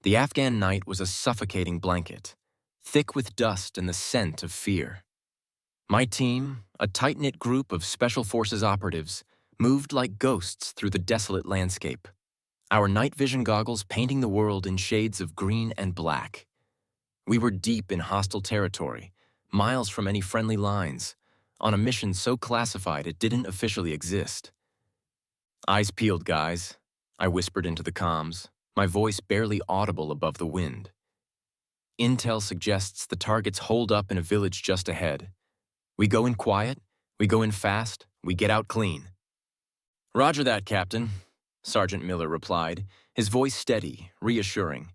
The Afghan night was a suffocating blanket, thick with dust and the scent of fear. My team, a tight-knit group of Special Forces operatives, moved like ghosts through the desolate landscape, our night vision goggles painting the world in shades of green and black. We were deep in hostile territory, miles from any friendly lines, on a mission so classified it didn't officially exist. "Eyes peeled, guys," I whispered into the comms, my voice barely audible above the wind. "Intel suggests the target's holed up in a village just ahead. We go in quiet, we go in fast, we get out clean." "Roger that, Captain," Sergeant Miller replied, his voice steady, reassuring.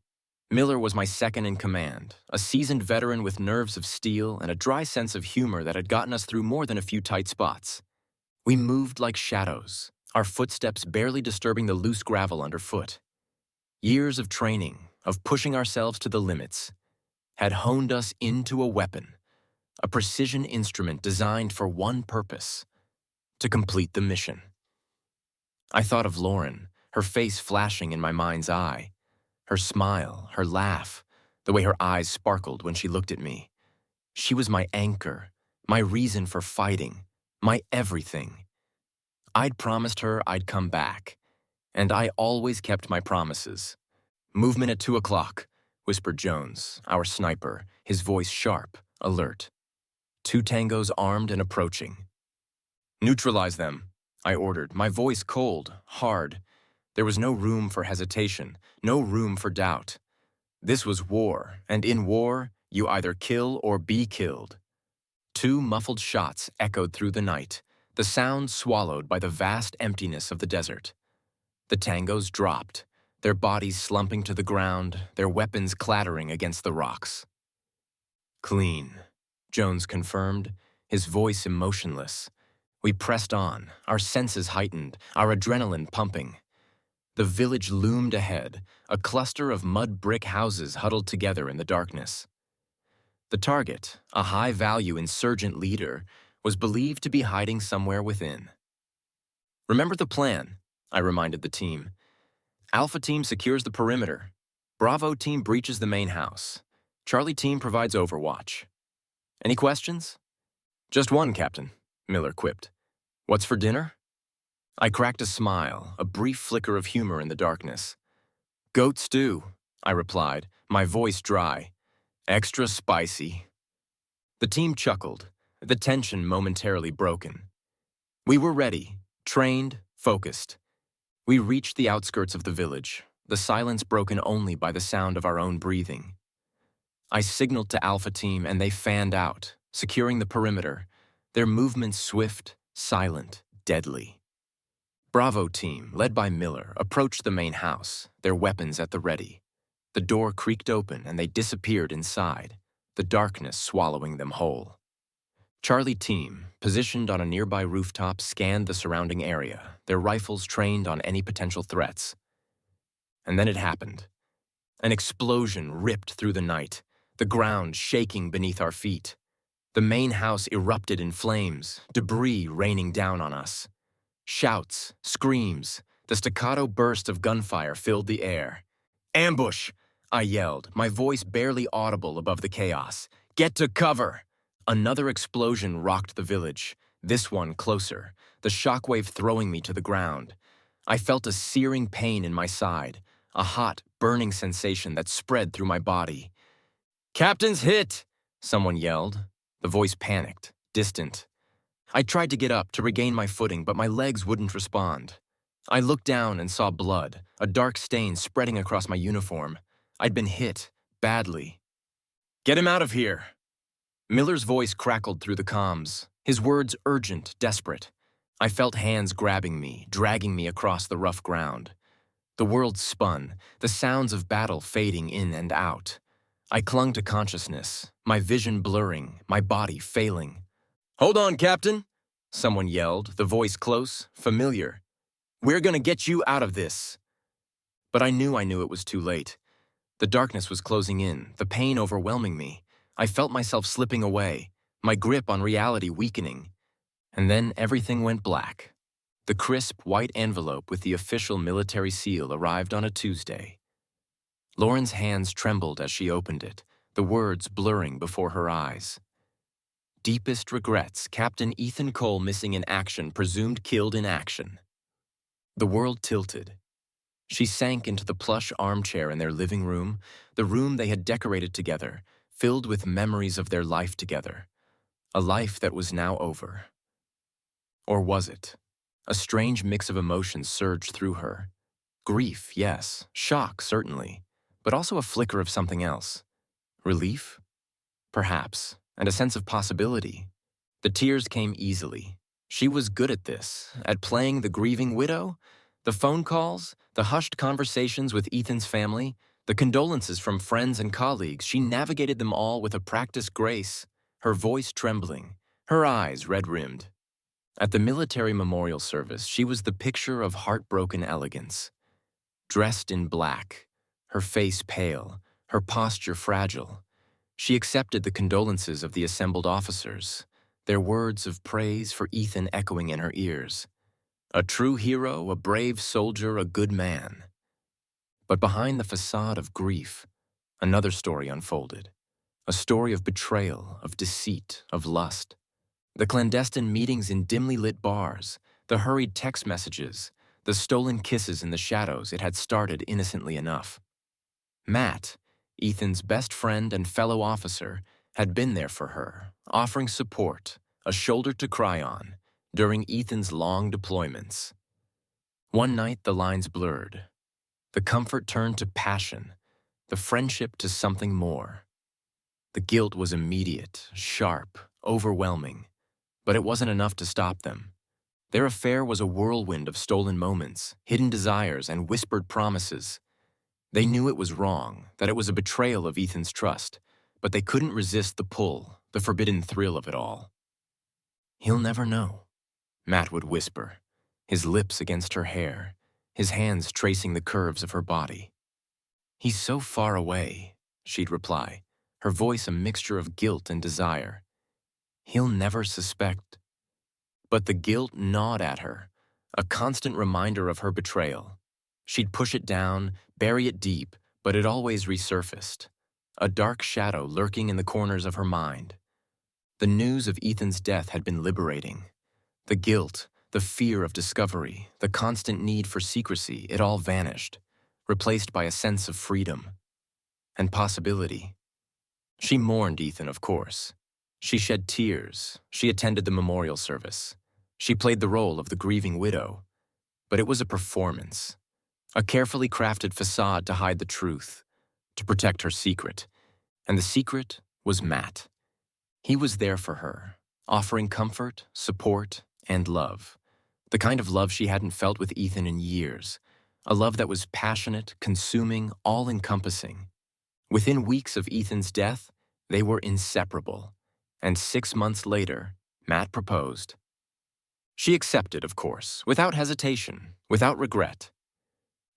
Miller was my second in command, a seasoned veteran with nerves of steel and a dry sense of humor that had gotten us through more than a few tight spots. We moved like shadows, our footsteps barely disturbing the loose gravel underfoot. Years of training, of pushing ourselves to the limits, had honed us into a weapon, a precision instrument designed for one purpose: to complete the mission. I thought of Lauren, her face flashing in my mind's eye, her smile, her laugh, the way her eyes sparkled when she looked at me. She was my anchor, my reason for fighting, my everything. I'd promised her I'd come back, and I always kept my promises. "Movement at 2 o'clock, whispered Jones, our sniper, his voice sharp, alert. 2 tangos armed and approaching. "Neutralize them," I ordered, my voice cold, hard. There was no room for hesitation, no room for doubt. This was war, and in war, you either kill or be killed. 2 muffled shots echoed through the night, the sound swallowed by the vast emptiness of the desert. The tangos dropped, their bodies slumping to the ground, their weapons clattering against the rocks. "Clean," Jones confirmed, his voice emotionless. We pressed on, our senses heightened, our adrenaline pumping. The village loomed ahead, a cluster of mud brick houses huddled together in the darkness. The target, a high-value insurgent leader, was believed to be hiding somewhere within. "Remember the plan," I reminded the team. "Alpha Team secures the perimeter. Bravo Team breaches the main house. Charlie Team provides overwatch. Any questions?" "Just one, Captain," Miller quipped. "What's for dinner?" I cracked a smile, a brief flicker of humor in the darkness. "Goat stew," I replied, my voice dry. "Extra spicy." The team chuckled, the tension momentarily broken. We were ready, trained, focused. We reached the outskirts of the village, the silence broken only by the sound of our own breathing. I signaled to Alpha Team and they fanned out, securing the perimeter, their movements swift, silent, deadly. Bravo Team, led by Miller, approached the main house, their weapons at the ready. The door creaked open and they disappeared inside, the darkness swallowing them whole. Charlie Team, positioned on a nearby rooftop, scanned the surrounding area, their rifles trained on any potential threats. And then it happened. An explosion ripped through the night, the ground shaking beneath our feet. The main house erupted in flames, debris raining down on us. Shouts, screams, the staccato burst of gunfire filled the air. "Ambush!" I yelled, my voice barely audible above the chaos. "Get to cover!" Another explosion rocked the village, this one closer, the shockwave throwing me to the ground. I felt a searing pain in my side, a hot, burning sensation that spread through my body. "Captain's hit!" someone yelled, the voice panicked, distant. I tried to get up to regain my footing, but my legs wouldn't respond. I looked down and saw blood, a dark stain spreading across my uniform. I'd been hit, badly. "Get him out of here!" Miller's voice crackled through the comms, his words urgent, desperate. I felt hands grabbing me, dragging me across the rough ground. The world spun, the sounds of battle fading in and out. I clung to consciousness, my vision blurring, my body failing. "Hold on, Captain!" someone yelled, the voice close, familiar. "We're gonna get you out of this!" But I knew it was too late. The darkness was closing in, the pain overwhelming me. I felt myself slipping away, my grip on reality weakening. And then everything went black. The crisp white envelope with the official military seal arrived on a Tuesday. Lauren's hands trembled as she opened it, the words blurring before her eyes. Deepest regrets, Captain Ethan Cole missing in action, presumed killed in action. The world tilted. She sank into the plush armchair in their living room, the room they had decorated together, filled with memories of their life together. A life that was now over. Or was it? A strange mix of emotions surged through her. Grief, yes. Shock, certainly. But also a flicker of something else. Relief? Perhaps. And a sense of possibility. The tears came easily. She was good at this, at playing the grieving widow. The phone calls, the hushed conversations with Ethan's family, the condolences from friends and colleagues, she navigated them all with a practiced grace, her voice trembling, her eyes red-rimmed. At the military memorial service, she was the picture of heartbroken elegance. Dressed in black, her face pale, her posture fragile, she accepted the condolences of the assembled officers, their words of praise for Ethan echoing in her ears. A true hero, a brave soldier, a good man. But behind the facade of grief, another story unfolded. A story of betrayal, of deceit, of lust. The clandestine meetings in dimly lit bars, the hurried text messages, the stolen kisses in the shadows. It had started innocently enough. Matt, Ethan's best friend and fellow officer, had been there for her, offering support, a shoulder to cry on, during Ethan's long deployments. One night the lines blurred. The comfort turned to passion, the friendship to something more. The guilt was immediate, sharp, overwhelming, but it wasn't enough to stop them. Their affair was a whirlwind of stolen moments, hidden desires, and whispered promises. They knew it was wrong, that it was a betrayal of Ethan's trust, but they couldn't resist the pull, the forbidden thrill of it all. "He'll never know," Matt would whisper, his lips against her hair, his hands tracing the curves of her body. "He's so far away," she'd reply, her voice a mixture of guilt and desire. "He'll never suspect." But the guilt gnawed at her, a constant reminder of her betrayal. She'd push it down, bury it deep, but it always resurfaced, a dark shadow lurking in the corners of her mind. The news of Ethan's death had been liberating. The guilt, the fear of discovery, the constant need for secrecy, it all vanished, replaced by a sense of freedom and possibility. She mourned Ethan, of course. She shed tears. She attended the memorial service. She played the role of the grieving widow. But it was a performance, a carefully crafted facade to hide the truth, to protect her secret. And the secret was Matt. He was there for her, offering comfort, support, and love. The kind of love she hadn't felt with Ethan in years. A love that was passionate, consuming, all-encompassing. Within weeks of Ethan's death, they were inseparable. And 6 months later, Matt proposed. She accepted, of course, without hesitation, without regret.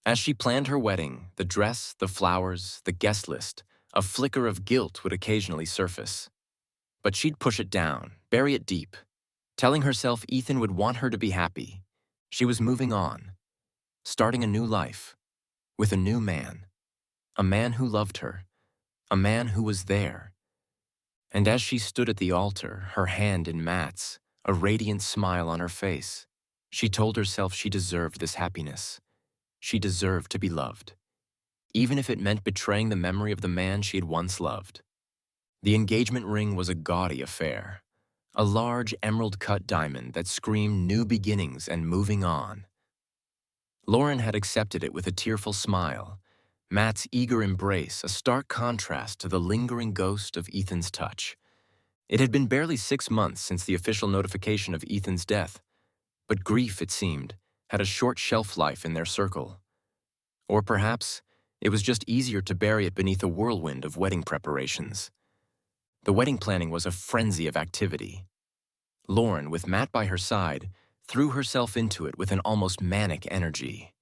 As she planned her wedding, the dress, the flowers, the guest list, a flicker of guilt would occasionally surface. But she'd push it down, bury it deep, telling herself Ethan would want her to be happy. She was moving on, starting a new life, with a new man, a man who loved her, a man who was there. And as she stood at the altar, her hand in Matt's, a radiant smile on her face, she told herself she deserved this happiness. She deserved to be loved, even if it meant betraying the memory of the man she had once loved. The engagement ring was a gaudy affair, a large emerald-cut diamond that screamed new beginnings and moving on. Lauren had accepted it with a tearful smile, Matt's eager embrace a stark contrast to the lingering ghost of Ethan's touch. It had been barely 6 months since the official notification of Ethan's death, but grief, it seemed, had a short shelf life in their circle. Or perhaps it was just easier to bury it beneath a whirlwind of wedding preparations. The wedding planning was a frenzy of activity. Lauren, with Matt by her side, threw herself into it with an almost manic energy.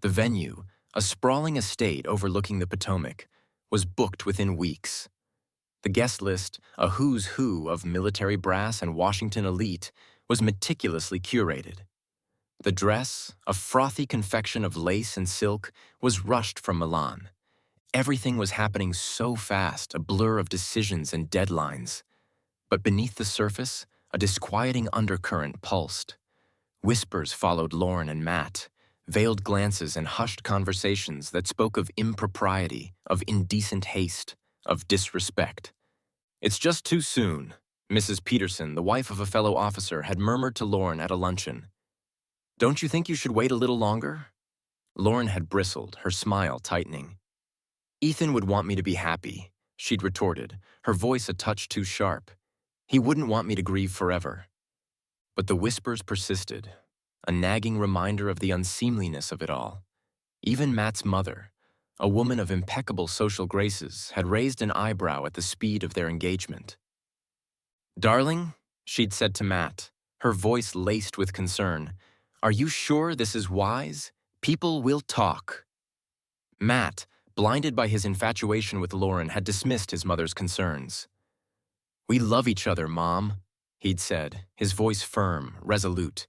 The venue, a sprawling estate overlooking the Potomac, was booked within weeks. The guest list, a who's who of military brass and Washington elite, was meticulously curated. The dress, a frothy confection of lace and silk, was rushed from Milan. Everything was happening so fast, a blur of decisions and deadlines. But beneath the surface, a disquieting undercurrent pulsed. Whispers followed Lauren and Matt, veiled glances and hushed conversations that spoke of impropriety, of indecent haste, of disrespect. "It's just too soon," Mrs. Peterson, the wife of a fellow officer, had murmured to Lauren at a luncheon. "Don't you think you should wait a little longer?" Lauren had bristled, her smile tightening. "Ethan would want me to be happy," she'd retorted, her voice a touch too sharp. "He wouldn't want me to grieve forever." But the whispers persisted, a nagging reminder of the unseemliness of it all. Even Matt's mother, a woman of impeccable social graces, had raised an eyebrow at the speed of their engagement. "Darling," she'd said to Matt, her voice laced with concern, "are you sure this is wise? People will talk." Matt, blinded by his infatuation with Lauren, had dismissed his mother's concerns. "We love each other, Mom," he'd said, his voice firm, resolute.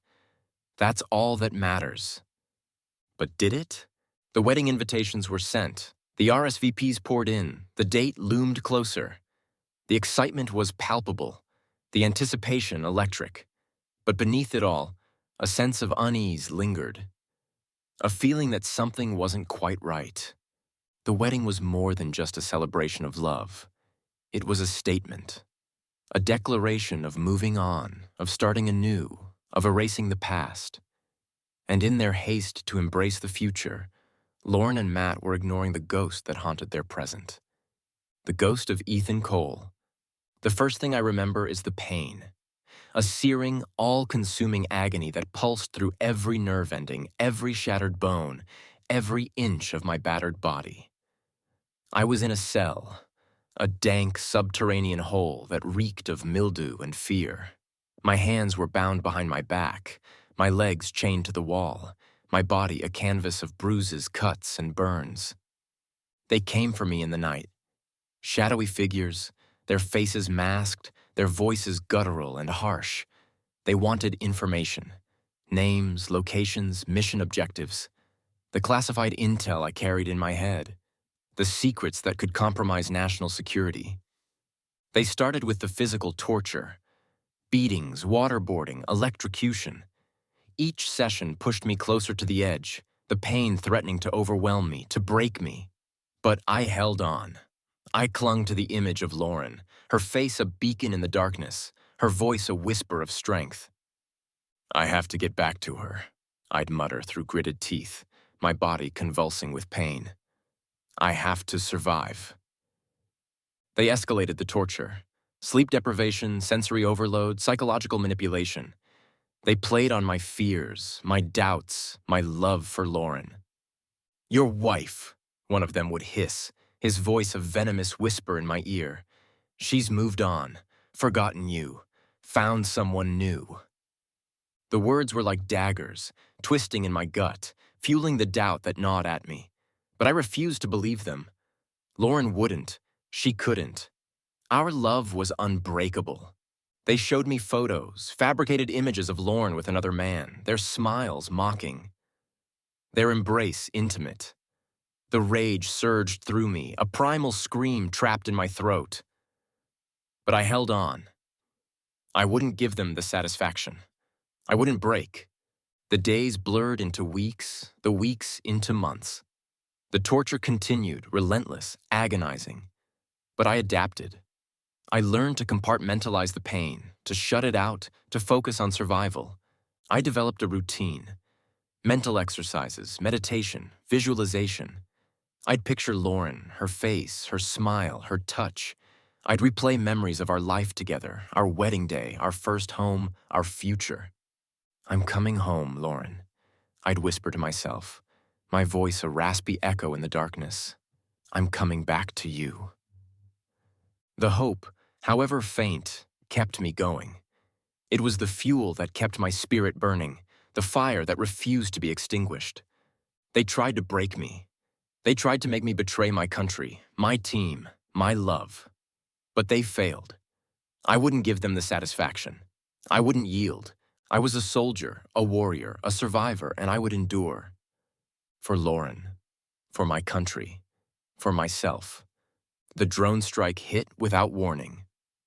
"That's all that matters." But did it? The wedding invitations were sent. The RSVPs poured in. The date loomed closer. The excitement was palpable. The anticipation electric. But beneath it all, a sense of unease lingered. A feeling that something wasn't quite right. The wedding was more than just a celebration of love. It was a statement. A declaration of moving on, of starting anew, of erasing the past. And in their haste to embrace the future, Lauren and Matt were ignoring the ghost that haunted their present. The ghost of Ethan Cole. The first thing I remember is the pain. A searing, all-consuming agony that pulsed through every nerve ending, every shattered bone, every inch of my battered body. I was in a cell, a dank subterranean hole that reeked of mildew and fear. My hands were bound behind my back, my legs chained to the wall, my body a canvas of bruises, cuts, and burns. They came for me in the night. Shadowy figures, their faces masked, their voices guttural and harsh. They wanted information. Names, locations, mission objectives. The classified intel I carried in my head. The secrets that could compromise national security. They started with the physical torture. Beatings, waterboarding, electrocution. Each session pushed me closer to the edge, the pain threatening to overwhelm me, to break me. But I held on. I clung to the image of Lauren, her face a beacon in the darkness, her voice a whisper of strength. "I have to get back to her," I'd mutter through gritted teeth, my body convulsing with pain. "I have to survive." They escalated the torture. Sleep deprivation, sensory overload, psychological manipulation. They played on my fears, my doubts, my love for Lauren. "Your wife," one of them would hiss, his voice a venomous whisper in my ear. "She's moved on, forgotten you, found someone new." The words were like daggers, twisting in my gut, fueling the doubt that gnawed at me. But I refused to believe them. Lauren wouldn't. She couldn't. Our love was unbreakable. They showed me photos, fabricated images of Lauren with another man, their smiles mocking, their embrace intimate. The rage surged through me, a primal scream trapped in my throat. But I held on. I wouldn't give them the satisfaction. I wouldn't break. The days blurred into weeks, the weeks into months. The torture continued, relentless, agonizing. But I adapted. I learned to compartmentalize the pain, to shut it out, to focus on survival. I developed a routine. Mental exercises, meditation, visualization. I'd picture Lauren, her face, her smile, her touch. I'd replay memories of our life together, our wedding day, our first home, our future. "I'm coming home, Lauren," I'd whisper to myself, my voice a raspy echo in the darkness. "I'm coming back to you." The hope, however faint, kept me going. It was the fuel that kept my spirit burning, the fire that refused to be extinguished. They tried to break me. They tried to make me betray my country, my team, my love. But they failed. I wouldn't give them the satisfaction. I wouldn't yield. I was a soldier, a warrior, a survivor, and I would endure. For Lauren, for my country, for myself. The drone strike hit without warning.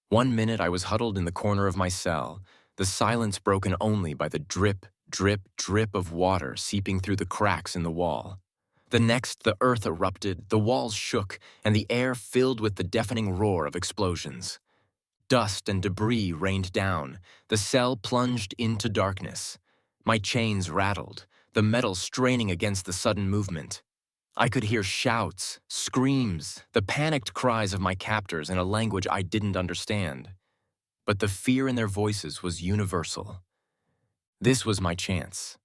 1 minute I was huddled in the corner of my cell, the silence broken only by the drip, drip, drip of water seeping through the cracks in the wall. The next, the earth erupted, the walls shook, and the air filled with the deafening roar of explosions. Dust and debris rained down. The cell plunged into darkness. My chains rattled, the metal straining against the sudden movement. I could hear shouts, screams, the panicked cries of my captors in a language I didn't understand. But the fear in their voices was universal. This was my chance.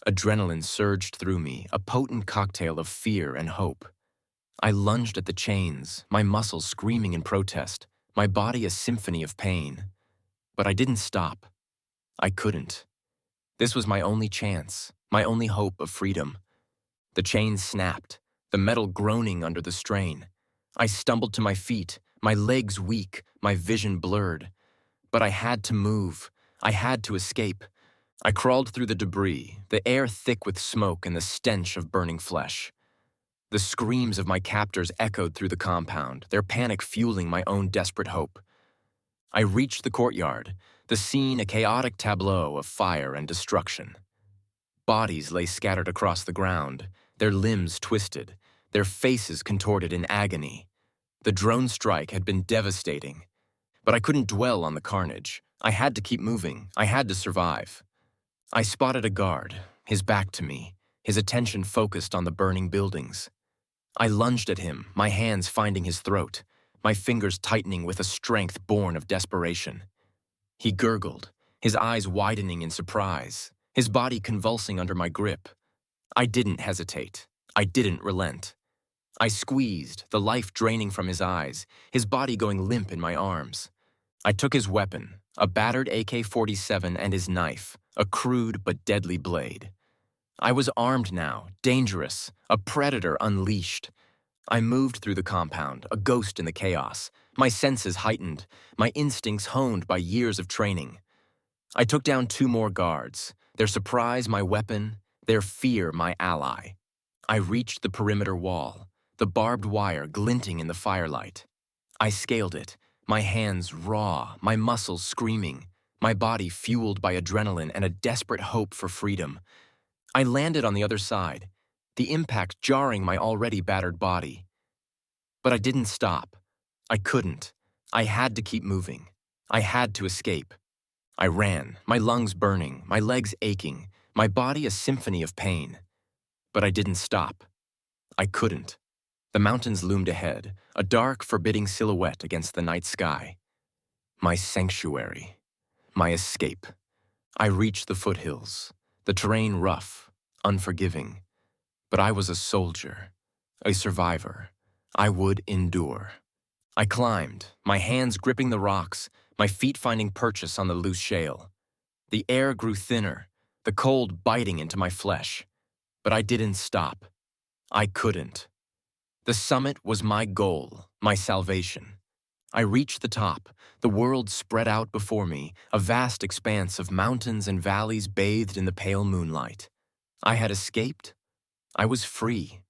Adrenaline surged through me, a potent cocktail of fear and hope. I lunged at the chains, my muscles screaming in protest, my body a symphony of pain. But I didn't stop. I couldn't. This was my only chance, my only hope of freedom. The chains snapped, the metal groaning under the strain. I stumbled to my feet, my legs weak, my vision blurred. But I had to move. I had to escape. I crawled through the debris, the air thick with smoke and the stench of burning flesh. The screams of my captors echoed through the compound, their panic fueling my own desperate hope. I reached the courtyard, the scene a chaotic tableau of fire and destruction. Bodies lay scattered across the ground, their limbs twisted, their faces contorted in agony. The drone strike had been devastating, but I couldn't dwell on the carnage. I had to keep moving. I had to survive. I spotted a guard, his back to me, his attention focused on the burning buildings. I lunged at him, my hands finding his throat, my fingers tightening with a strength born of desperation. He gurgled, his eyes widening in surprise, his body convulsing under my grip. I didn't hesitate. I didn't relent. I squeezed, the life draining from his eyes, his body going limp in my arms. I took his weapon, a battered AK-47 and his knife, a crude but deadly blade. I was armed now, dangerous, a predator unleashed. I moved through the compound, a ghost in the chaos, my senses heightened, my instincts honed by years of training. I took down 2 more guards, their surprise my weapon, their fear my ally. I reached the perimeter wall, the barbed wire glinting in the firelight. I scaled it, my hands raw, my muscles screaming, my body fueled by adrenaline and a desperate hope for freedom. I landed on the other side, the impact jarring my already battered body. But I didn't stop. I couldn't. I had to keep moving. I had to escape. I ran, my lungs burning, my legs aching, my body a symphony of pain. But I didn't stop. I couldn't. The mountains loomed ahead, a dark, forbidding silhouette against the night sky. My sanctuary. My escape. I reached the foothills, the terrain rough, unforgiving. But I was a soldier, a survivor. I would endure. I climbed, my hands gripping the rocks, my feet finding purchase on the loose shale. The air grew thinner, the cold biting into my flesh. But I didn't stop. I couldn't. The summit was my goal, my salvation. I reached the top, the world spread out before me, a vast expanse of mountains and valleys bathed in the pale moonlight. I had escaped. I was free.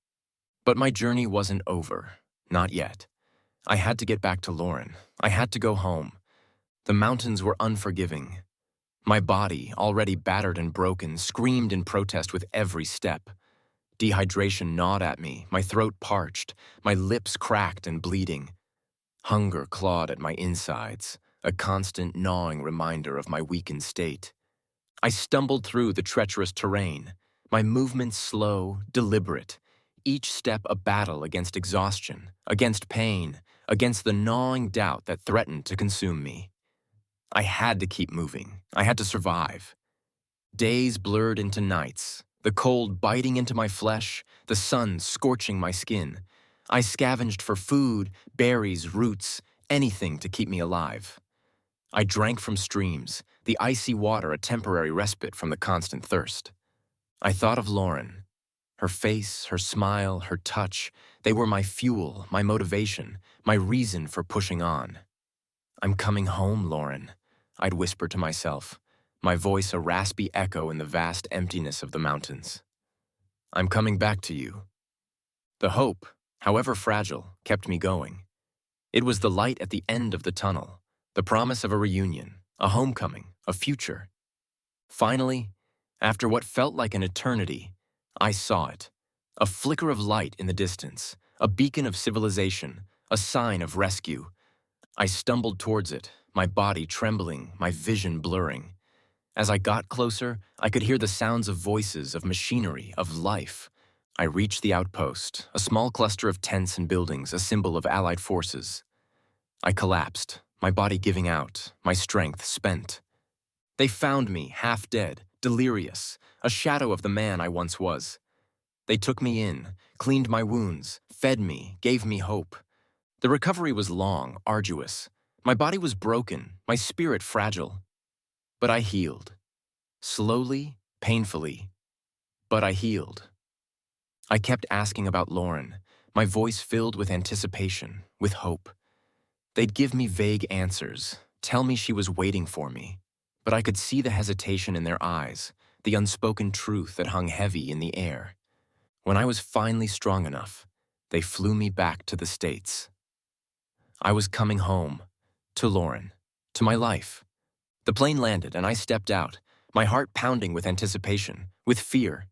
But my journey wasn't over. Not yet. I had to get back to Lauren. I had to go home. The mountains were unforgiving. My body, already battered and broken, screamed in protest with every step. Dehydration gnawed at me, my throat parched, my lips cracked and bleeding. Hunger clawed at my insides, a constant gnawing reminder of my weakened state. I stumbled through the treacherous terrain, my movements slow, deliberate, each step a battle against exhaustion, against pain, against the gnawing doubt that threatened to consume me. I had to keep moving. I had to survive. Days blurred into nights, the cold biting into my flesh, the sun scorching my skin. I scavenged for food, berries, roots, anything to keep me alive. I drank from streams, the icy water a temporary respite from the constant thirst. I thought of Lauren. Her face, her smile, her touch, they were my fuel, my motivation, my reason for pushing on. "I'm coming home, Lauren," I'd whisper to myself, my voice a raspy echo in the vast emptiness of the mountains. "I'm coming back to you." The hope, however fragile, kept me going. It was the light at the end of the tunnel, the promise of a reunion, a homecoming, a future. Finally, after what felt like an eternity, I saw it. A flicker of light in the distance, a beacon of civilization, a sign of rescue. I stumbled towards it, my body trembling, my vision blurring. As I got closer, I could hear the sounds of voices, of machinery, of life. I reached the outpost, a small cluster of tents and buildings, a symbol of Allied forces. I collapsed, my body giving out, my strength spent. They found me, half dead, delirious, a shadow of the man I once was. They took me in, cleaned my wounds, fed me, gave me hope. The recovery was long, arduous. My body was broken, my spirit fragile. But I healed. Slowly, painfully, but I healed. I kept asking about Lauren, my voice filled with anticipation, with hope. They'd give me vague answers, tell me she was waiting for me, but I could see the hesitation in their eyes, the unspoken truth that hung heavy in the air. When I was finally strong enough, they flew me back to the States. I was coming home, to Lauren, to my life. The plane landed and I stepped out, my heart pounding with anticipation, with fear.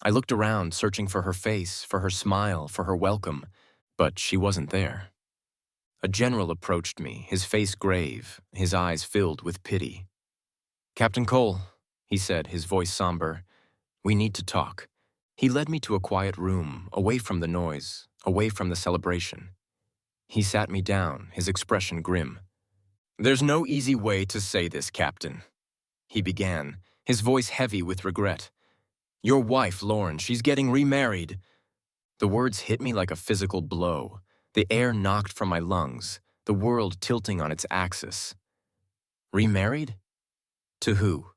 I looked around, searching for her face, for her smile, for her welcome, but she wasn't there. A general approached me, his face grave, his eyes filled with pity. "Captain Cole," he said, his voice somber, "we need to talk." He led me to a quiet room, away from the noise, away from the celebration. He sat me down, his expression grim. "There's no easy way to say this, Captain," he began, his voice heavy with regret. "Your wife, Lauren, she's getting remarried." The words hit me like a physical blow, the air knocked from my lungs, the world tilting on its axis. Remarried? To who?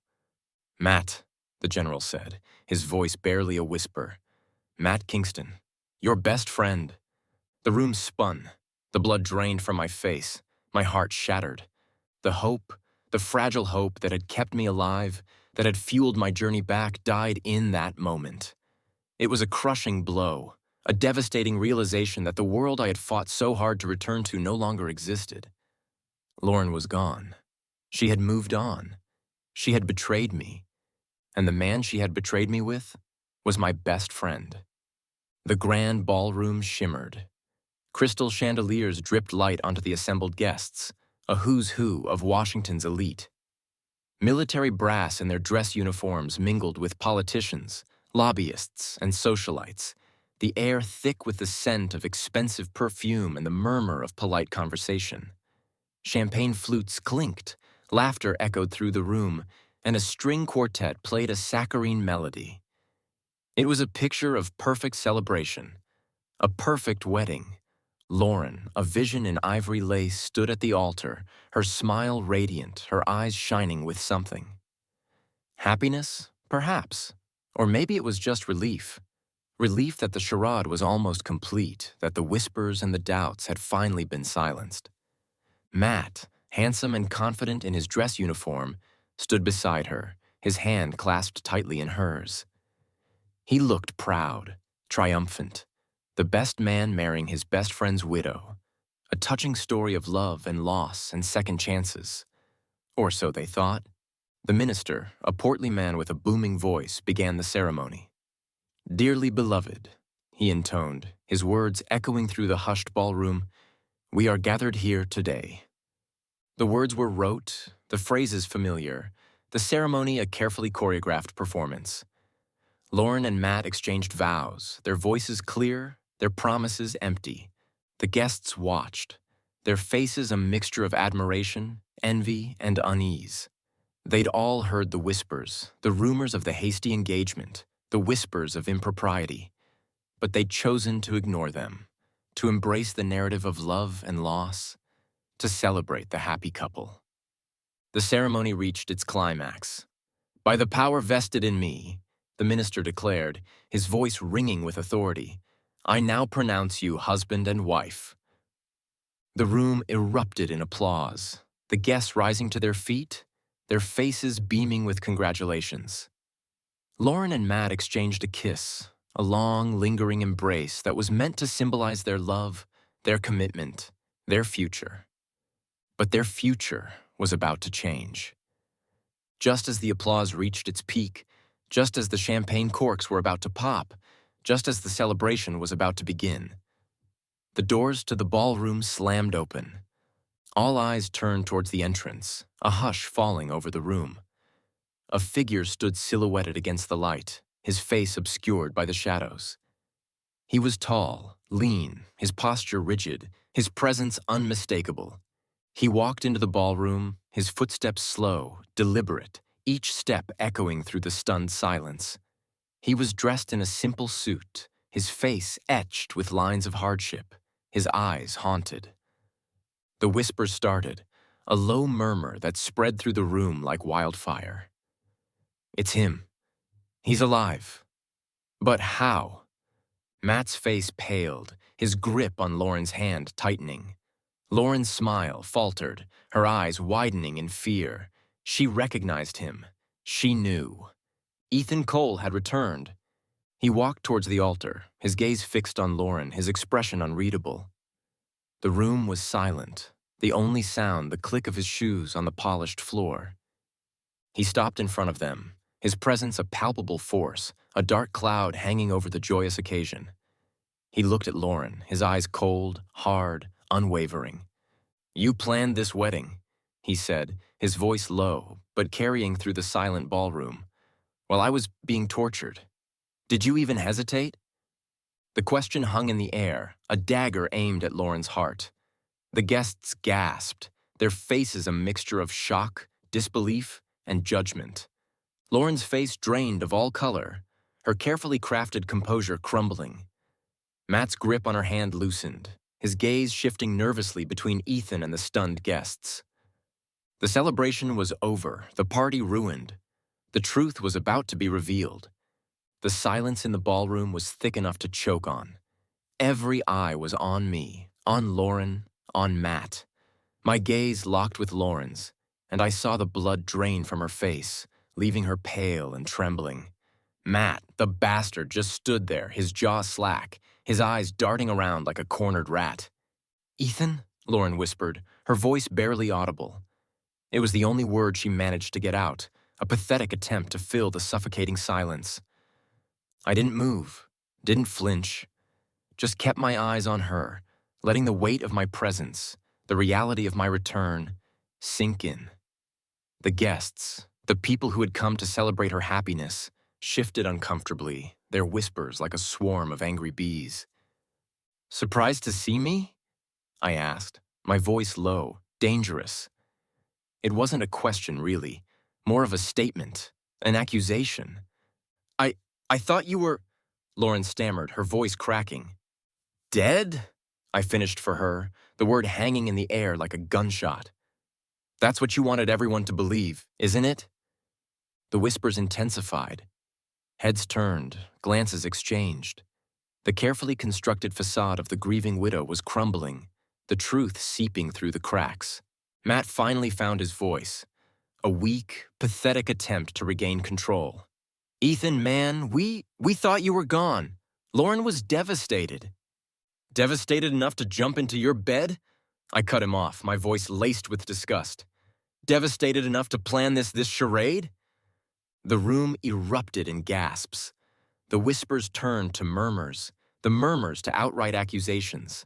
"Matt," the general said, his voice barely a whisper. "Matt Kingston, your best friend." The room spun, the blood drained from my face, my heart shattered. The hope, the fragile hope that had kept me alive, that had fueled my journey back, died in that moment. It was a crushing blow, a devastating realization that the world I had fought so hard to return to no longer existed. Lauren was gone. She had moved on. She had betrayed me. And the man she had betrayed me with was my best friend. The grand ballroom shimmered. Crystal chandeliers dripped light onto the assembled guests, a who's who of Washington's elite. Military brass in their dress uniforms mingled with politicians, lobbyists, and socialites, the air thick with the scent of expensive perfume and the murmur of polite conversation. Champagne flutes clinked, laughter echoed through the room, and a string quartet played a saccharine melody. It was a picture of perfect celebration, a perfect wedding. Lauren, a vision in ivory lace, stood at the altar, her smile radiant, her eyes shining with something. Happiness? Perhaps. Or maybe it was just relief. Relief that the charade was almost complete, that the whispers and the doubts had finally been silenced. Matt, handsome and confident in his dress uniform, stood beside her, his hand clasped tightly in hers. He looked proud, triumphant, the best man marrying his best friend's widow, a touching story of love and loss and second chances. Or so they thought. The minister, a portly man with a booming voice, began the ceremony. "Dearly beloved," he intoned, his words echoing through the hushed ballroom, "we are gathered here today." The words were rote, the phrases familiar, the ceremony a carefully choreographed performance. Lauren and Matt exchanged vows, their voices clear, their promises empty. The guests watched, their faces a mixture of admiration, envy, and unease. They'd all heard the whispers, the rumors of the hasty engagement, the whispers of impropriety, but they'd chosen to ignore them, to embrace the narrative of love and loss, to celebrate the happy couple. The ceremony reached its climax. "By the power vested in me," the minister declared, his voice ringing with authority, "I now pronounce you husband and wife." The room erupted in applause, the guests rising to their feet, their faces beaming with congratulations. Lauren and Matt exchanged a kiss, a long, lingering embrace that was meant to symbolize their love, their commitment, their future. But their future was about to change. Just as the applause reached its peak, just as the champagne corks were about to pop, just as the celebration was about to begin, the doors to the ballroom slammed open. All eyes turned towards the entrance, a hush falling over the room. A figure stood silhouetted against the light, his face obscured by the shadows. He was tall, lean, his posture rigid, his presence unmistakable. He walked into the ballroom, his footsteps slow, deliberate, each step echoing through the stunned silence. He was dressed in a simple suit, his face etched with lines of hardship, his eyes haunted. The whisper started, a low murmur that spread through the room like wildfire. It's him. He's alive. But how? Matt's face paled, his grip on Lauren's hand tightening. Lauren's smile faltered, her eyes widening in fear. She recognized him. She knew. Ethan Cole had returned. He walked towards the altar, his gaze fixed on Lauren, his expression unreadable. The room was silent, the only sound the click of his shoes on the polished floor. He stopped in front of them, his presence a palpable force, a dark cloud hanging over the joyous occasion. He looked at Lauren, his eyes cold, hard, unwavering. "You planned this wedding," he said, his voice low, but carrying through the silent ballroom, "while I was being tortured. Did you even hesitate?" The question hung in the air, a dagger aimed at Lauren's heart. The guests gasped, their faces a mixture of shock, disbelief, and judgment. Lauren's face drained of all color, her carefully crafted composure crumbling. Matt's grip on her hand loosened, his gaze shifting nervously between Ethan and the stunned guests. The celebration was over, the party ruined. The truth was about to be revealed. The silence in the ballroom was thick enough to choke on. Every eye was on me, on Lauren, on Matt. My gaze locked with Lauren's, and I saw the blood drain from her face, leaving her pale and trembling. Matt, the bastard, just stood there, his jaw slack, his eyes darting around like a cornered rat. "Ethan?" Lauren whispered, her voice barely audible. It was the only word she managed to get out, a pathetic attempt to fill the suffocating silence. I didn't move, didn't flinch, just kept my eyes on her, letting the weight of my presence, the reality of my return, sink in. The guests, the people who had come to celebrate her happiness, shifted uncomfortably, their whispers like a swarm of angry bees. "Surprised to see me?" I asked, my voice low, dangerous. It wasn't a question, really, more of a statement, an accusation. I thought you were," Lauren stammered, her voice cracking. "Dead?" I finished for her, the word hanging in the air like a gunshot. "That's what you wanted everyone to believe, isn't it?" The whispers intensified. Heads turned, glances exchanged. The carefully constructed facade of the grieving widow was crumbling, the truth seeping through the cracks. Matt finally found his voice, a weak, pathetic attempt to regain control. "Ethan, man, we thought you were gone. Lauren was devastated." "Devastated enough to jump into your bed?" I cut him off, my voice laced with disgust. "Devastated enough to plan this charade?" The room erupted in gasps. The whispers turned to murmurs, the murmurs to outright accusations.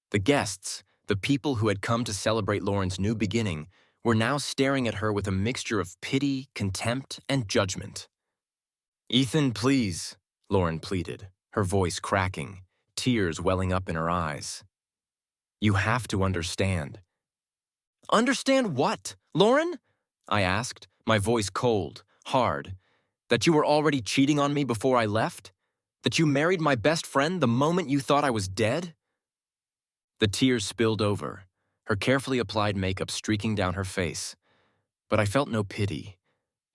The guests, the people who had come to celebrate Lauren's new beginning, were now staring at her with a mixture of pity, contempt, and judgment. "Ethan, please," Lauren pleaded, her voice cracking, tears welling up in her eyes. "You have to understand." "Understand what, Lauren?" I asked, my voice cold, hard. "That you were already cheating on me before I left? That you married my best friend the moment you thought I was dead?" The tears spilled over, her carefully applied makeup streaking down her face. But I felt no pity,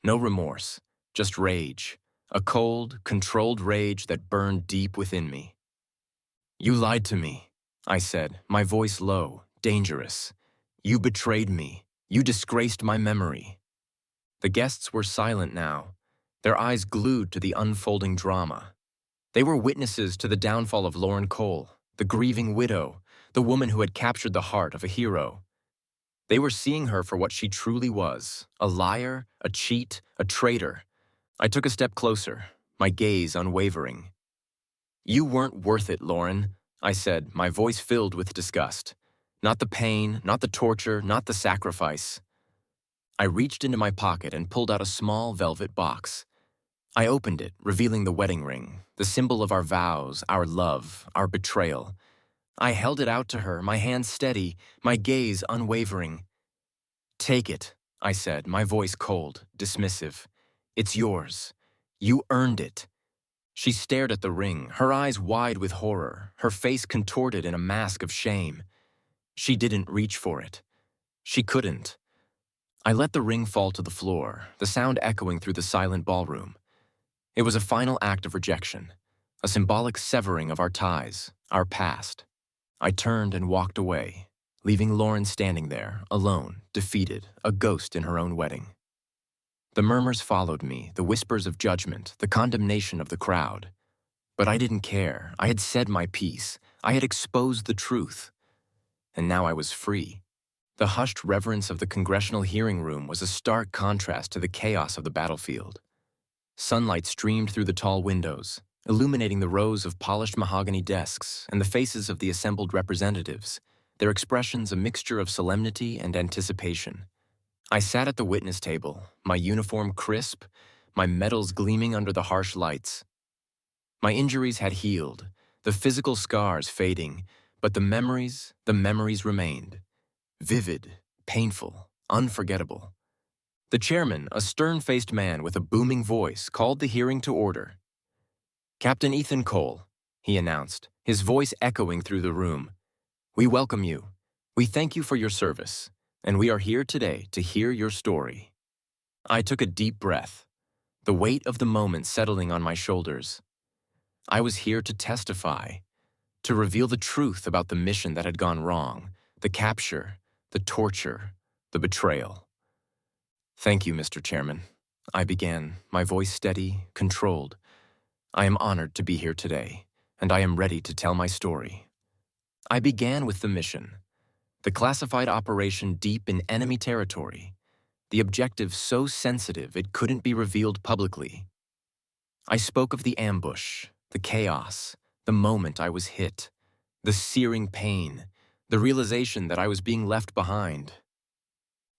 no remorse, just rage, a cold, controlled rage that burned deep within me. "You lied to me," I said, my voice low, dangerous. "You betrayed me. You disgraced my memory." The guests were silent now, their eyes glued to the unfolding drama. They were witnesses to the downfall of Lauren Cole, the grieving widow, the woman who had captured the heart of a hero. They were seeing her for what she truly was, a liar, a cheat, a traitor. I took a step closer, my gaze unwavering. "You weren't worth it, Lauren," I said, my voice filled with disgust. "Not the pain, not the torture, not the sacrifice." I reached into my pocket and pulled out a small velvet box. I opened it, revealing the wedding ring, the symbol of our vows, our love, our betrayal. I held it out to her, my hand steady, my gaze unwavering. "Take it," I said, my voice cold, dismissive. "It's yours. You earned it." She stared at the ring, her eyes wide with horror, her face contorted in a mask of shame. She didn't reach for it. She couldn't. I let the ring fall to the floor, the sound echoing through the silent ballroom. It was a final act of rejection, a symbolic severing of our ties, our past. I turned and walked away, leaving Lauren standing there, alone, defeated, a ghost in her own wedding. The murmurs followed me, the whispers of judgment, the condemnation of the crowd. But I didn't care. I had said my piece. I had exposed the truth. And now I was free. The hushed reverence of the congressional hearing room was a stark contrast to the chaos of the battlefield. Sunlight streamed through the tall windows, illuminating the rows of polished mahogany desks and the faces of the assembled representatives, their expressions a mixture of solemnity and anticipation. I sat at the witness table, my uniform crisp, my medals gleaming under the harsh lights. My injuries had healed, the physical scars fading, but the memories remained. Vivid, painful, unforgettable. The chairman, a stern-faced man with a booming voice, called the hearing to order. "Captain Ethan Cole," he announced, his voice echoing through the room. "We welcome you. We thank you for your service, and we are here today to hear your story." I took a deep breath, the weight of the moment settling on my shoulders. I was here to testify, to reveal the truth about the mission that had gone wrong, the capture, the torture, the betrayal. "Thank you, Mr. Chairman," I began, my voice steady, controlled. "I am honored to be here today, and I am ready to tell my story." I began with the mission, the classified operation deep in enemy territory, the objective so sensitive it couldn't be revealed publicly. I spoke of the ambush, the chaos, the moment I was hit, the searing pain, the realization that I was being left behind.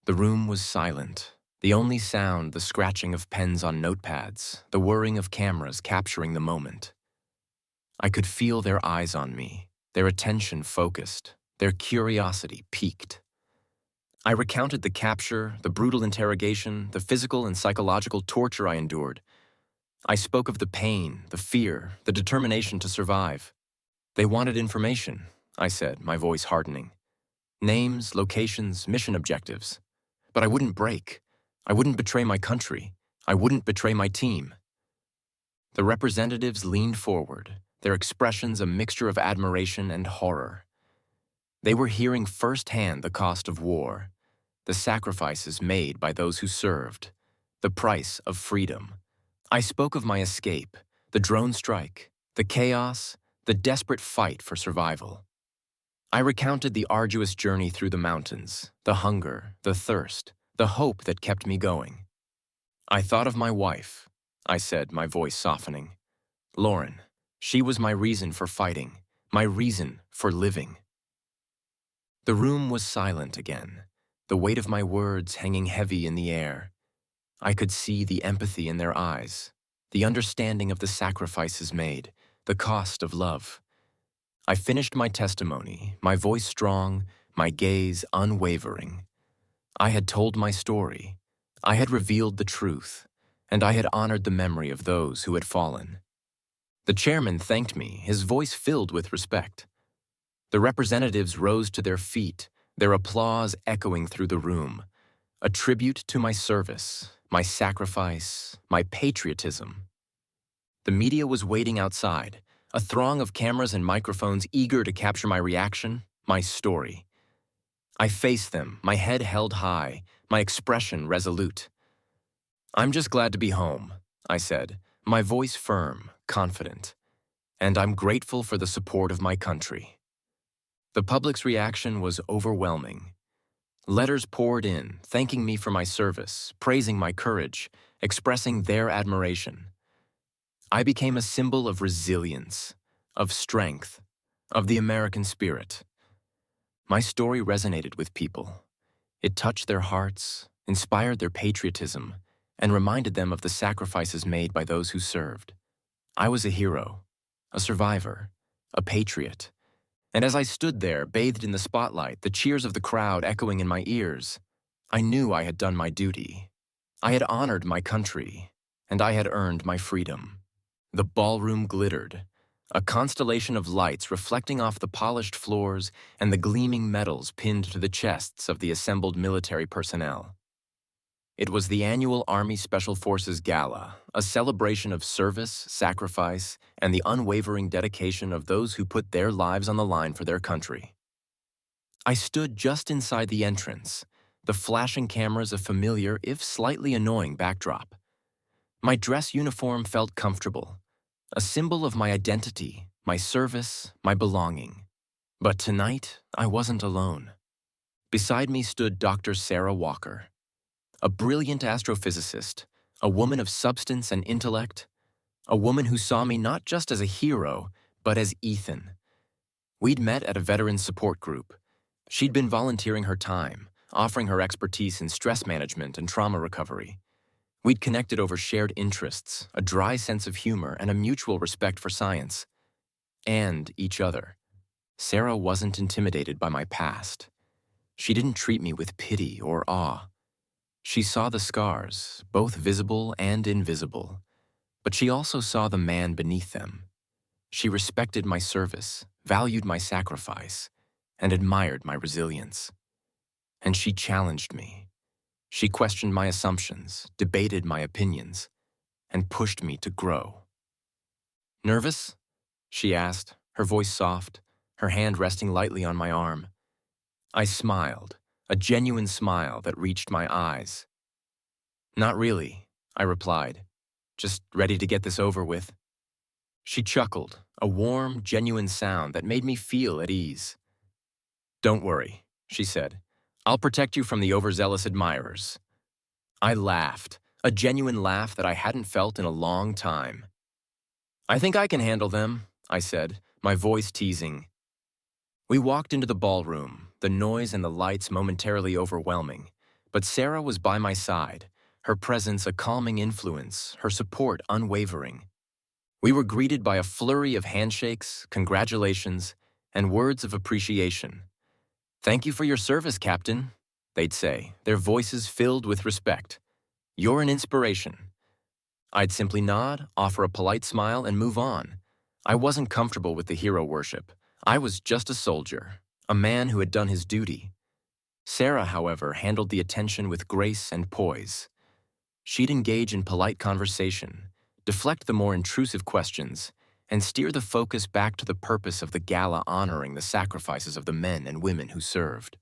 The room was silent. The only sound, the scratching of pens on notepads, the whirring of cameras capturing the moment. I could feel their eyes on me, their attention focused, their curiosity piqued. I recounted the capture, the brutal interrogation, the physical and psychological torture I endured. I spoke of the pain, the fear, the determination to survive. "They wanted information," I said, my voice hardening. "Names, locations, mission objectives. But I wouldn't break. I wouldn't betray my country. I wouldn't betray my team." The representatives leaned forward, their expressions a mixture of admiration and horror. They were hearing firsthand the cost of war, the sacrifices made by those who served, the price of freedom. I spoke of my escape, the drone strike, the chaos, the desperate fight for survival. I recounted the arduous journey through the mountains, the hunger, the thirst, the hope that kept me going. "I thought of my wife," I said, my voice softening. "Lauren, she was my reason for fighting, my reason for living." The room was silent again, the weight of my words hanging heavy in the air. I could see the empathy in their eyes, the understanding of the sacrifices made, the cost of love. I finished my testimony, my voice strong, my gaze unwavering. I had told my story. I had revealed the truth, and I had honored the memory of those who had fallen. The chairman thanked me, his voice filled with respect. The representatives rose to their feet, their applause echoing through the room, a tribute to my service, my sacrifice, my patriotism. The media was waiting outside, a throng of cameras and microphones eager to capture my reaction, my story. I faced them, my head held high, my expression resolute. "I'm just glad to be home," I said, my voice firm, confident. and I'm grateful for the support of my country." The public's reaction was overwhelming. Letters poured in, thanking me for my service, praising my courage, expressing their admiration. I became a symbol of resilience, of strength, of the American spirit. My story resonated with people. It touched their hearts, inspired their patriotism, and reminded them of the sacrifices made by those who served. I was a hero, a survivor, a patriot. And as I stood there, bathed in the spotlight, the cheers of the crowd echoing in my ears, I knew I had done my duty. I had honored my country, and I had earned my freedom. The ballroom glittered, a constellation of lights reflecting off the polished floors and the gleaming medals pinned to the chests of the assembled military personnel. It was the annual Army Special Forces Gala, a celebration of service, sacrifice, and the unwavering dedication of those who put their lives on the line for their country. I stood just inside the entrance, the flashing cameras a familiar, if slightly annoying, backdrop. My dress uniform felt comfortable, a symbol of my identity, my service, my belonging. But tonight, I wasn't alone. Beside me stood Dr. Sarah Walker, a brilliant astrophysicist, a woman of substance and intellect, a woman who saw me not just as a hero, but as Ethan. We'd met at a veterans support group. She'd been volunteering her time, offering her expertise in stress management and trauma recovery. We'd connected over shared interests, a dry sense of humor, and a mutual respect for science. And each other. Sarah wasn't intimidated by my past. She didn't treat me with pity or awe. She saw the scars, both visible and invisible, but she also saw the man beneath them. She respected my service, valued my sacrifice, and admired my resilience. And she challenged me. She questioned my assumptions, debated my opinions, and pushed me to grow. "Nervous?" she asked, her voice soft, her hand resting lightly on my arm. I smiled, a genuine smile that reached my eyes. "Not really," I replied. "Just ready to get this over with." She chuckled, a warm, genuine sound that made me feel at ease. "Don't worry," she said. "I'll protect you from the overzealous admirers." I laughed, a genuine laugh that I hadn't felt in a long time. "I think I can handle them," I said, my voice teasing. We walked into the ballroom, the noise and the lights momentarily overwhelming, but Sarah was by my side, her presence a calming influence, her support unwavering. We were greeted by a flurry of handshakes, congratulations, and words of appreciation. "Thank you for your service, Captain," they'd say, their voices filled with respect. "You're an inspiration." I'd simply nod, offer a polite smile, and move on. I wasn't comfortable with the hero worship. I was just a soldier, a man who had done his duty. Sarah, however, handled the attention with grace and poise. She'd engage in polite conversation, deflect the more intrusive questions, and steer the focus back to the purpose of the gala honoring the sacrifices of the men and women who served.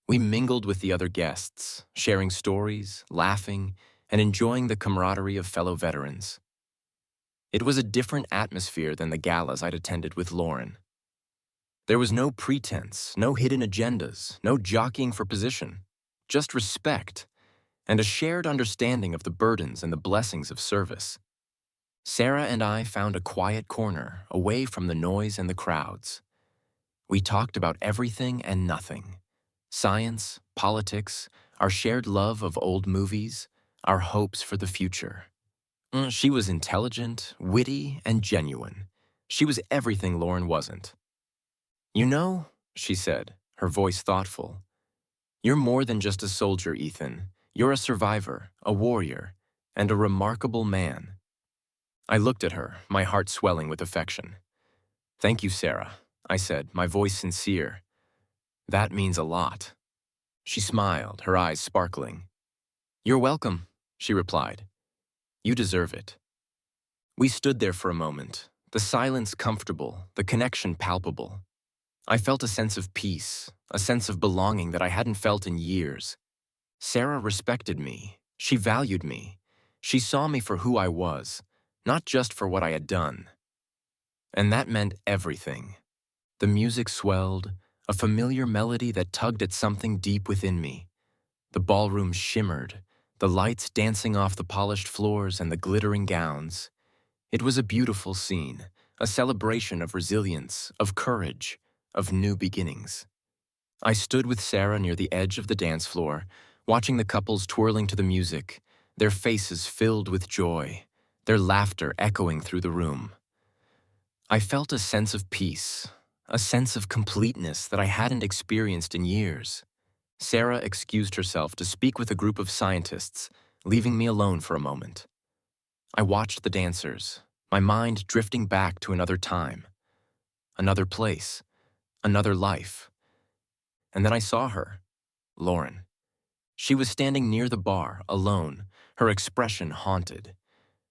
We mingled with the other guests, sharing stories, laughing, and enjoying the camaraderie of fellow veterans. It was a different atmosphere than the galas I'd attended with Lauren. There was no pretense, no hidden agendas, no jockeying for position, just respect, and a shared understanding of the burdens and the blessings of service. Sarah and I found a quiet corner, away from the noise and the crowds. We talked about everything and nothing. Science, politics, our shared love of old movies, our hopes for the future. She was intelligent, witty, and genuine. She was everything Lauren wasn't. "You know," she said, her voice thoughtful, "you're more than just a soldier, Ethan. You're a survivor, a warrior, and a remarkable man." I looked at her, my heart swelling with affection. "Thank you, Sarah," I said, my voice sincere. "That means a lot." She smiled, her eyes sparkling. "You're welcome," she replied. "You deserve it." We stood there for a moment, the silence comfortable, the connection palpable. I felt a sense of peace, a sense of belonging that I hadn't felt in years. Sarah respected me. She valued me. She saw me for who I was, not just for what I had done. And that meant everything. The music swelled, a familiar melody that tugged at something deep within me. The ballroom shimmered, the lights dancing off the polished floors and the glittering gowns. It was a beautiful scene, a celebration of resilience, of courage, of new beginnings. I stood with Sarah near the edge of the dance floor, watching the couples twirling to the music, their faces filled with joy, their laughter echoing through the room. I felt a sense of peace, a sense of completeness that I hadn't experienced in years. Sarah excused herself to speak with a group of scientists, leaving me alone for a moment. I watched the dancers, my mind drifting back to another time, another place, another life. And then I saw her, Lauren. She was standing near the bar, alone, her expression haunted.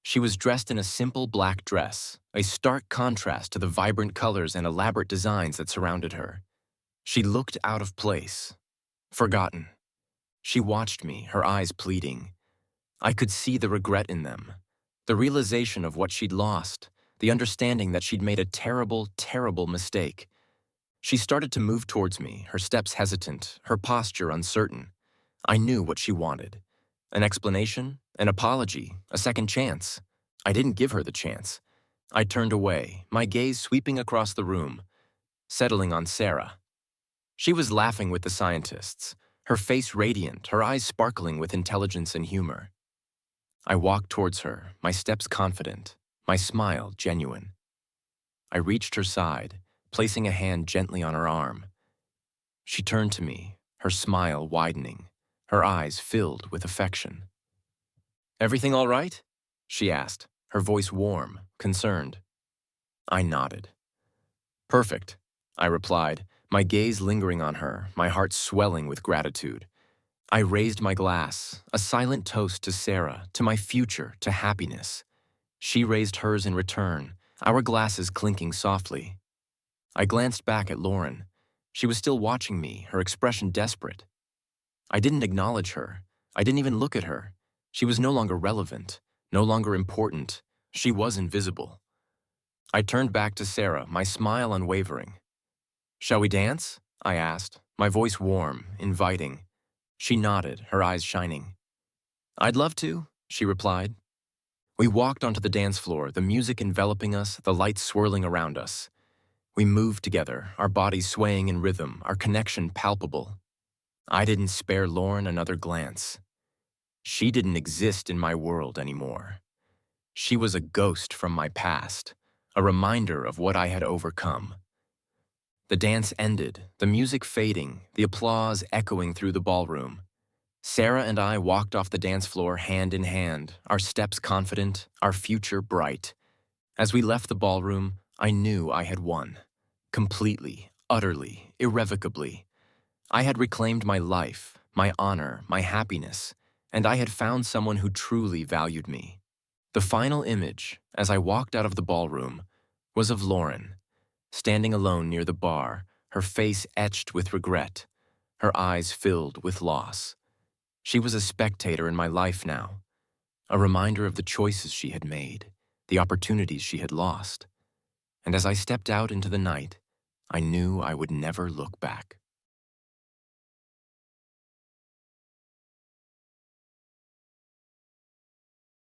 She was dressed in a simple black dress, a stark contrast to the vibrant colors and elaborate designs that surrounded her. She looked out of place, forgotten. She watched me, her eyes pleading. I could see the regret in them, the realization of what she'd lost, the understanding that she'd made a terrible, terrible mistake. She started to move towards me, her steps hesitant, her posture uncertain. I knew what she wanted. An explanation, an apology, a second chance. I didn't give her the chance. I turned away, my gaze sweeping across the room, settling on Sarah. She was laughing with the scientists, her face radiant, her eyes sparkling with intelligence and humor. I walked towards her, my steps confident, my smile genuine. I reached her side, placing a hand gently on her arm. She turned to me, her smile widening, her eyes filled with affection. "Everything all right?" she asked, her voice warm, concerned. I nodded. "Perfect," I replied, my gaze lingering on her, my heart swelling with gratitude. I raised my glass, a silent toast to Sarah, to my future, to happiness. She raised hers in return, our glasses clinking softly. I glanced back at Lauren. She was still watching me, her expression desperate. I didn't acknowledge her. I didn't even look at her. She was no longer relevant, no longer important. She was invisible. I turned back to Sarah, my smile unwavering. "Shall we dance?" I asked, my voice warm, inviting. She nodded, her eyes shining. "I'd love to," she replied. We walked onto the dance floor, the music enveloping us, the lights swirling around us. We moved together, our bodies swaying in rhythm, our connection palpable. I didn't spare Lauren another glance. She didn't exist in my world anymore. She was a ghost from my past, a reminder of what I had overcome. The dance ended, the music fading, the applause echoing through the ballroom. Sarah and I walked off the dance floor hand in hand, our steps confident, our future bright. As we left the ballroom, I knew I had won. Completely, utterly, irrevocably. I had reclaimed my life, my honor, my happiness, and I had found someone who truly valued me. The final image, as I walked out of the ballroom, was of Lauren, standing alone near the bar, her face etched with regret, her eyes filled with loss. She was a spectator in my life now, a reminder of the choices she had made, the opportunities she had lost. And as I stepped out into the night, I knew I would never look back.